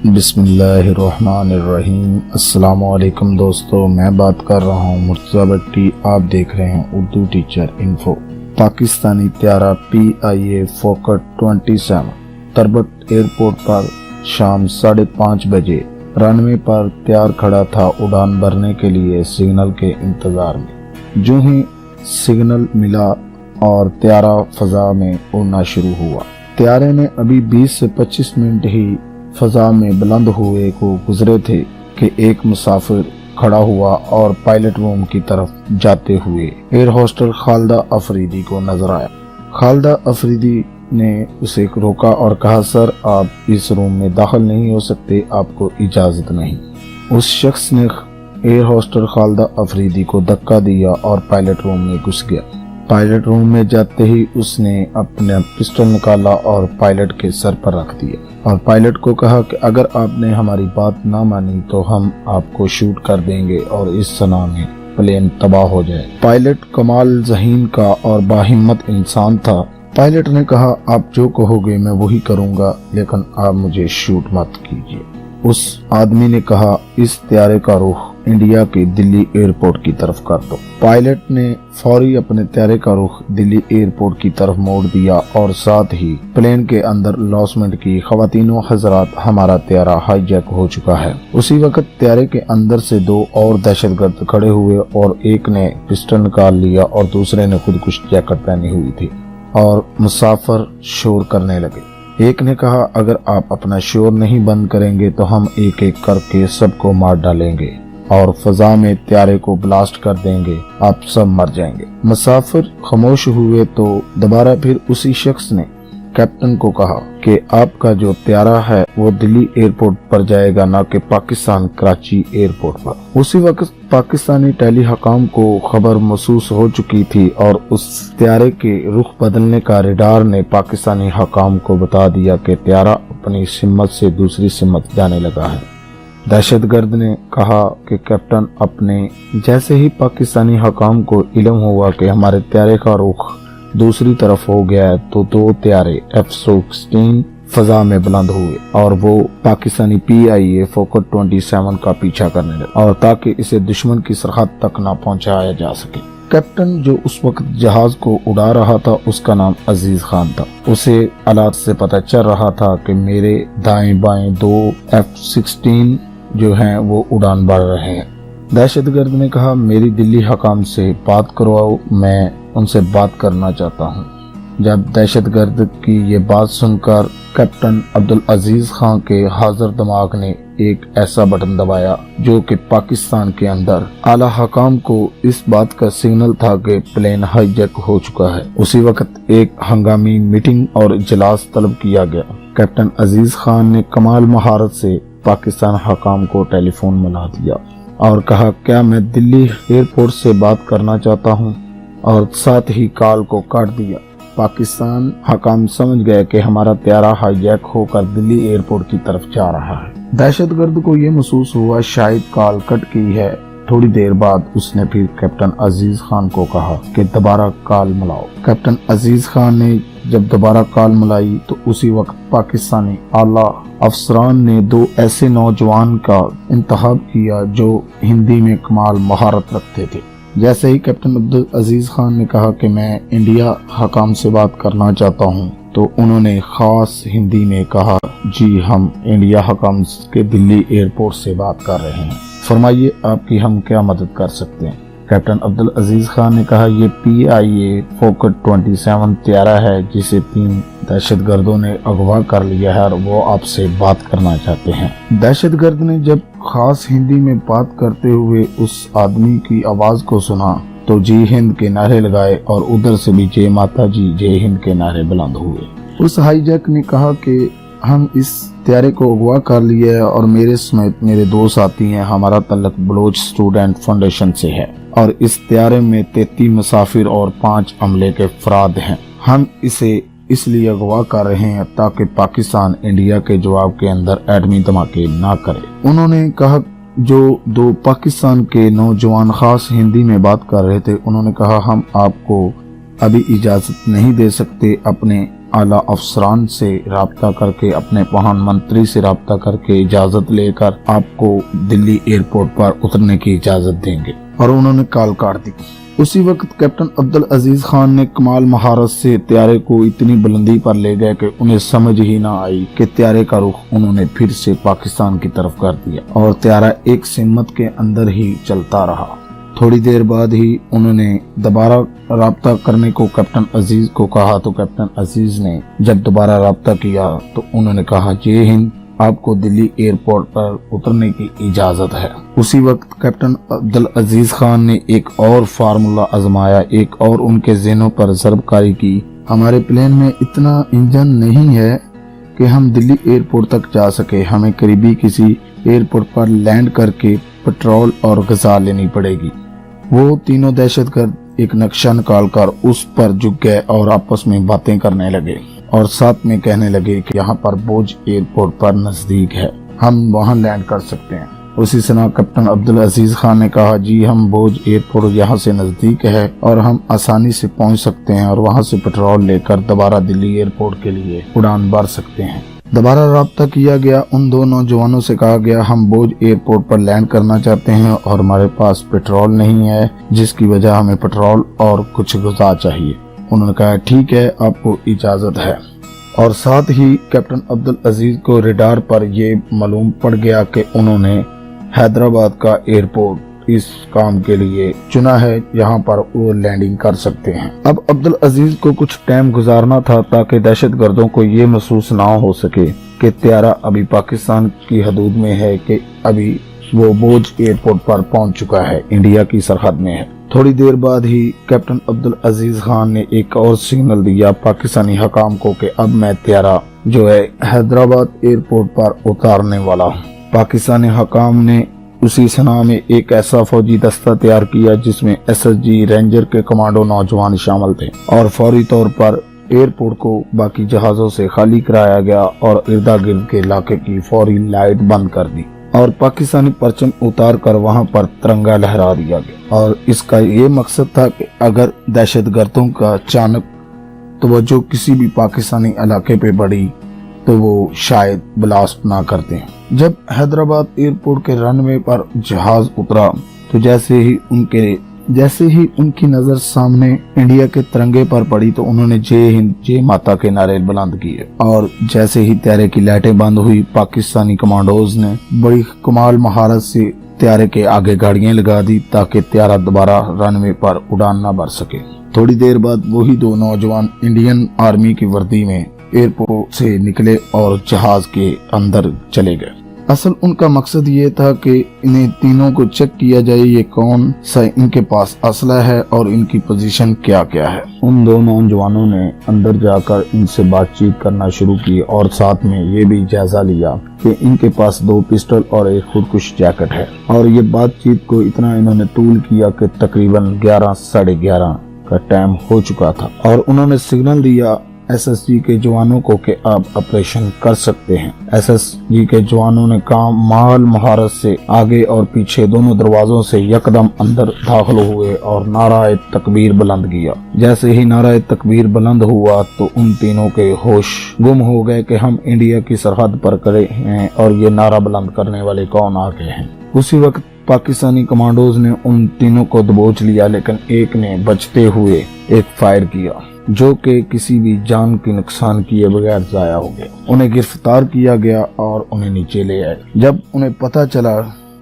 بسم اللہ الرحمن الرحیم۔ السلام علیکم دوستو، میں بات کر رہا ہوں مرتضی بٹی، آپ دیکھ رہے ہیں اردو ٹیچر انفو۔ پاکستانی طیارہ PIA فوکر 27 تربت ایئرپورٹ پر شام 5:30 بجے رن وے پر تیار کھڑا تھا اڑان بھرنے کے لیے سگنل کے انتظار میں۔ جو ہی سگنل ملا اور طیارہ فضا میں اڑنا شروع ہوا۔ طیارے نے ابھی 20 سے 25 منٹ ہی فضا میں بلند ہوئے کو گزرے تھے کہ ایک مسافر کھڑا ہوا اور پائلٹ روم کی طرف جاتے ہوئے ایئر ہوسٹس خالدہ افریدی کو نظر آیا۔ خالدہ افریدی نے اسے روکا اور کہا، سر آپ اس روم میں داخل نہیں ہو سکتے، آپ کو اجازت نہیں۔ اس شخص نے ایئر ہوسٹس خالدہ افریدی کو دھکا دیا اور پائلٹ روم میں گھس گیا۔ پائلٹ روم میں جاتے ہی اس نے اپنا پسٹل نکالا اور پائلٹ کے سر پر رکھ دیا اور پائلٹ کو کہا کہ اگر آپ نے ہماری بات نہ مانی تو ہم آپ کو شوٹ کر دیں گے اور اس صنع میں پلین تباہ ہو جائے۔ پائلٹ کمال ذہین کا اور باہمت انسان تھا۔ پائلٹ نے کہا، آپ جو کہو گے میں وہی کروں گا، لیکن آپ مجھے شوٹ مت کیجیے۔ اس آدمی نے کہا، اس طیارے کا رخ انڈیا کے دلی ایئرپورٹ کی طرف کر دو۔ پائلٹ نے فوری اپنے طیارے کا رخ دلی ایئرپورٹ کی طرف موڑ دیا اور ساتھ ہی پلین کے اندر لوسمنٹ کی، خواتین و حضرات ہمارا طیارہ ہائی جیک ہو چکا ہے۔ اسی وقت طیارے کے اندر سے دو اور دہشت گرد کھڑے ہوئے اور ایک نے پسٹل نکال لیا اور دوسرے نے خودکش جیکٹ پہنی ہوئی تھی اور مسافر شور کرنے لگے۔ ایک نے کہا، اگر آپ اپنا شور نہیں بند کریں گے تو ہم ایک ایک کر کے سب کو مار ڈالیں گے اور فضا میں طیارے کو بلاسٹ کر دیں گے، آپ سب مر جائیں گے۔ مسافر خاموش ہوئے تو دوبارہ پھر اسی شخص نے کیپٹن کو کہا کہ آپ کا جو طیارہ ہے وہ دلی ایئرپورٹ پر جائے گا، نہ کہ پاکستان کراچی ایئرپورٹ پر۔ اسی وقت پاکستانی ٹیلی حکام کو خبر محسوس ہو چکی تھی اور اس طیارے کے رخ بدلنے کا ریڈار نے پاکستانی حکام کو بتا دیا کہ طیارہ اپنی سمت سے دوسری سمت جانے لگا ہے۔ دہشت گرد نے کہا کہ کیپٹن اپنے جیسے ہی پاکستانی حکام کو علم ہوا کہ ہمارے طیارے کا رخ دوسری طرف ہو گیا ہے تو دو طیارے F-16 فضا میں بلند ہوئے اور وہ پاکستانی PIA فوکر 27 کا پیچھا کرنے لگے اور تاکہ اسے دشمن کی سرحد تک نہ پہنچایا جا سکے۔ کیپٹن جو اس وقت جہاز کو اڑا رہا تھا اس کا نام عزیز خان تھا۔ اسے آلات سے پتہ چل رہا تھا کہ میرے دائیں بائیں دو F-16 جو ہیں وہ اڑان بھر رہے ہیں۔ دہشت گرد نے کہا، میری دلی حکام سے بات کرواؤ، میں ان سے بات کرنا چاہتا ہوں۔ جب دہشت گرد کی یہ بات سن کر کیپٹن عبدالعزیز خان کے حاضر دماغ نے ایک ایسا بٹن دبایا جو کہ پاکستان کے اندر اعلیٰ حکام کو اس بات کا سگنل تھا کہ پلین ہائی جیک ہو چکا ہے۔ اسی وقت ایک ہنگامی میٹنگ اور اجلاس طلب کیا گیا۔ کیپٹن عزیز خان نے کمال مہارت سے پاکستان حکام کو ٹیلی فون ملا دیا اور کہا، کیا میں دلی ایئرپورٹ سے بات کرنا چاہتا ہوں، اور ساتھ ہی کال کو کاٹ دیا۔ پاکستان حکام سمجھ گئے کہ ہمارا طیارہ ہائی جیک ہو کر دلی ایئرپورٹ کی طرف جا رہا ہے۔ دہشت گرد کو یہ محسوس ہوا شاید کال کٹ گئی ہے۔ تھوڑی دیر بعد اس نے پھر کیپٹن عزیز خان کو کہا کہ دوبارہ کال ملاؤ۔ کیپٹن عزیز خان نے جب دوبارہ کال ملائی تو اسی وقت پاکستانی اعلیٰ افسران نے دو ایسے نوجوان کا انتخاب کیا جو ہندی میں کمال مہارت رکھتے تھے۔ جیسے ہی کیپٹن عبدالعزیز خان نے کہا کہ میں انڈیا حکام سے بات کرنا چاہتا ہوں تو انہوں نے خاص ہندی میں کہا، جی ہم انڈیا حکام کے دلی ایئرپورٹ سے بات کر رہے ہیں، فرمائیے آپ کی ہم کیا مدد کر سکتے ہیں۔ کیپٹن عبدالعزیز خان نے کہا، یہ PIA فوکر 27 طیارہ ہے جسے 3 دہشت گردوں نے اغوا کر لیا ہے اور وہ آپ سے بات کرنا چاہتے ہیں۔ دہشت گرد نے جب خاص ہندی میں بات کرتے ہوئے اس آدمی کی آواز کو سنا تو جے ہند کے نعرے لگائے اور ادھر سے بھی جے ماتا جی جے ہند کے نعرے بلند ہوئے۔ اس ہائی جیک نے کہا کہ ہم اس طیارے کو اغوا کر لیا ہے اور میرے سمیت میرے 2 ساتھی ہیں، ہمارا تعلق بلوچ اسٹوڈنٹ فاؤنڈیشن سے ہے اور اس طیارے میں 33 مسافر اور 5 عملے کے افراد ہیں۔ ہم اسے اس لیے اغوا کر رہے ہیں تاکہ پاکستان انڈیا کے جواب کے اندر ایٹمی دھماکے نہ کرے۔ انہوں نے کہا، جو 2 پاکستان کے نوجوان خاص ہندی میں بات کر رہے تھے، انہوں نے کہا، ہم آپ کو ابھی اجازت نہیں دے سکتے، اپنے आला अफसरान से राब्ता करके, अपने प्रधान मंत्री से राब्ता करके इजाजत लेकर आपको दिल्ली एयरपोर्ट पर उतरने की इजाजत देंगे। और उन्होंने कॉल काट दी। उसी वक्त कैप्टन अब्दुल अजीज खान ने कमाल महारत से त्यारे को इतनी बुलंदी पर ले गए कि उन्हें समझ ही ना आई कि त्यारे का रुख उन्होंने फिर से पाकिस्तान की तरफ कर दिया और त्यारा एक सिमत के अंदर ही चलता रहा। थोड़ी देर बाद ही उन्होंने दोबारा राब्ता करने को कैप्टन अजीज को कहा, तो कैप्टन अजीज ने जब दोबारा राब्ता किया तो उन्होंने कहा, जय हिंद, आपको दिल्ली एयरपोर्ट पर उतरने की इजाजत है। उसी वक्त कैप्टन अब्दुल अजीज खान ने एक और फार्मूला आजमाया, एक और उनके ज़हनों पर ज़रबकारी की। हमारे प्लेन में इतना इंजन नहीं है कि हम दिल्ली एयरपोर्ट तक जा सके, हमें करीबी किसी एयरपोर्ट पर लैंड करके पेट्रोल और गज़ा लेनी पड़ेगी। वो तीनों दहशतगर्द एक नक्शा निकाल कर उस पर झुक गए और आपस में बातें करने लगे और साथ में कहने लगे कि यहाँ पर बोझ एयरपोर्ट पर नजदीक है, हम वहाँ लैंड कर सकते हैं। उसी समय कैप्टन अब्दुल अजीज खान ने कहा, जी हम बोझ एयरपोर्ट यहाँ से नजदीक है और हम आसानी से पहुँच सकते हैं और वहाँ से पेट्रोल लेकर दोबारा दिल्ली एयरपोर्ट के लिए उड़ान भर सकते हैं। दोबारा राब्ता किया गया। उन दो नौजवानों से कहा गया, हम बोझ एयरपोर्ट पर लैंड करना चाहते हैं और हमारे पास पेट्रोल नहीं है, जिसकी वजह हमें पेट्रोल और कुछ गुज़ा चाहिए। उन्होंने कहा, ठीक है, आपको इजाजत है। और साथ ही कैप्टन अब्दुल अजीज को रडार पर ये मालूम पड़ गया कि उन्होंने हैदराबाद का एयरपोर्ट इस काम के लिए चुना है, यहाँ पर वो लैंडिंग कर सकते हैं। अब अब्दुल अजीज को कुछ टाइम गुजारना था ताकि दहशतगर्दों को ये महसूस ना हो सके कि त्यारा अभी पाकिस्तान की हदूद में है, कि अभी वो बोझ एयरपोर्ट पर पहुंच चुका है, इंडिया की सरहद में है। थोड़ी देर बाद ही कैप्टन अब्दुल अजीज खान ने एक और सिग्नल दिया पाकिस्तानी हकाम को कि अब मैं त्यारा जो है हैदराबाद एयरपोर्ट पर उतारने वाला हूँ। पाकिस्तानी हकाम ने उसी सना में एक ऐसा फौजी दस्ता तैयार किया जिसमें SSG रेंजर के कमांडो नौजवान शामिल थे और फौरी तौर पर एयरपोर्ट को बाकी जहाजों से खाली कराया गया और इर्दा गिर्द के इलाके की फौरी लाइट बंद कर दी और पाकिस्तानी परचम उतार कर वहां पर तिरंगा लहरा दिया गया। और इसका ये मकसद था कि अगर दहशतगर्दों का अचानक तवज्जो किसी भी पाकिस्तानी इलाके पे बढ़ी तो वो शायद ब्लास्ट ना करते हैं। जब हैदराबाद एयरपोर्ट के रनवे पर जहाज उतरा तो जैसे ही उनकी नजर सामने इंडिया के तिरंगे पर पड़ी तो उन्होंने जय हिंद जय माता के नारे बुलंद किए और जैसे ही त्यारे की लाइटें बंद हुई, पाकिस्तानी कमांडोज ने बड़ी कमाल महारत से त्यारे के आगे गाड़ियां लगा दी ताकि त्यारा दोबारा रनवे पर उड़ान न भर सके। थोड़ी देर बाद वही दो नौजवान इंडियन आर्मी की वर्दी में एयरपोर्ट से निकले और जहाज के अंदर चले गए। असल उनका मकसद ये था कि इन्हें तीनों को चेक किया जाए, ये कौन सा इनके पास असला है और इनकी पोजीशन क्या क्या है। उन दो नौजवानों ने अंदर जाकर इनसे बातचीत करना शुरू की और साथ में ये भी जायजा लिया कि इनके पास 2 पिस्टल और एक खुदकुश जैकेट है। और ये बातचीत को इतना इन्होंने तूल किया कि तकरीबन 11 साढ़े 11 का टाइम हो चुका था और उन्होंने सिग्नल दिया SSG के जवानों को कि आप ऑपरेशन कर सकते हैं। SSG के जवानों ने काम माल महारत से आगे और पीछे दोनों दरवाजों से यकदम अंदर दाखिल हुए और नाराए तकबीर बुलंद किया। जैसे ही नाराए तकबीर बुलंद हुआ तो उन तीनों के होश गुम हो गए कि हम इंडिया की सरहद पर खड़े हैं और ये नारा बुलंद करने वाले कौन आ गए हैं। उसी वक्त पाकिस्तानी कमांडोज ने उन तीनों को दबोच लिया, लेकिन एक ने बचते हुए एक फायर किया जो कि किसी भी जान की नुकसान किए बगैर जाया हो गया। उन्हें गिरफ्तार किया गया और उन्हें नीचे ले आए। जब उन्हें पता चला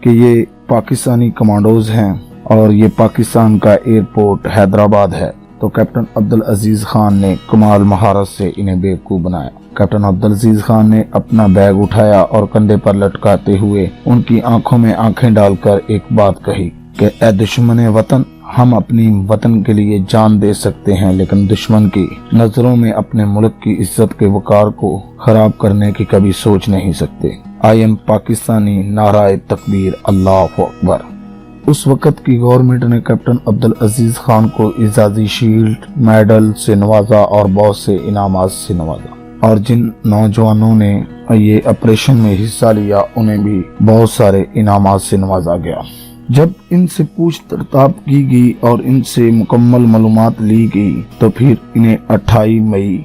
कि ये पाकिस्तानी कमांडोज हैं और ये पाकिस्तान का एयरपोर्ट हैदराबाद है तो कैप्टन अब्दुल अजीज खान ने कमाल महारत से इन्हें बेवकूफ बनाया। कैप्टन अब्दुल अजीज खान ने अपना बैग उठाया और कंधे पर लटकाते हुए उनकी आंखों में आंखें डालकर एक बात कही कि ए दुश्मन वतन, हम अपनी वतन के लिए जान दे सकते हैं लेकिन दुश्मन की नजरों में अपने मुल्क की इज्जत के वकार को खराब करने की कभी सोच नहीं सकते। आई एम पाकिस्तानी, नाराए तकबीर, अल्लाहु अकबर। उस वक्त की गवर्नमेंट ने कैप्टन अब्दुल अजीज खान को इजाजी शील्ड, मेडल से नवाजा और बहुत से इनामात से नवाजा और जिन नौजवानों ने ये ऑपरेशन में हिस्सा लिया उन्हें भी बहुत सारे इनामात से नवाजा गया। जब इनसे पूछताछ की गई और इनसे मुकम्मल मालूमात ली गई तो फिर इन्हें 28 मई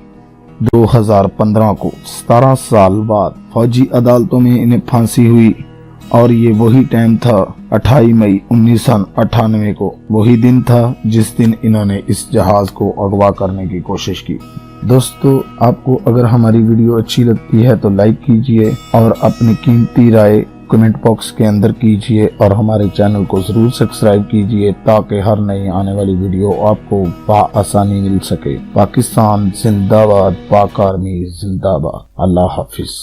2015 کو 17 سال بعد فوجی عدالتوں میں انہیں پھانسی ہوئی، اور یہ وہی ٹائم تھا 28 مئی 1998 کو، وہی دن تھا جس دن انہوں نے اس جہاز کو اغوا کرنے کی کوشش کی۔ دوستو، آپ کو اگر ہماری ویڈیو اچھی لگتی ہے تو لائک کیجئے اور اپنی قیمتی رائے کمنٹ باکس کے اندر کیجئے، اور ہمارے چینل کو ضرور سبسکرائب کیجئے تاکہ ہر نئی آنے والی ویڈیو آپ کو بآسانی مل سکے۔ پاکستان زندہ باد، پاک آرمی زندہ باد۔ اللہ حافظ۔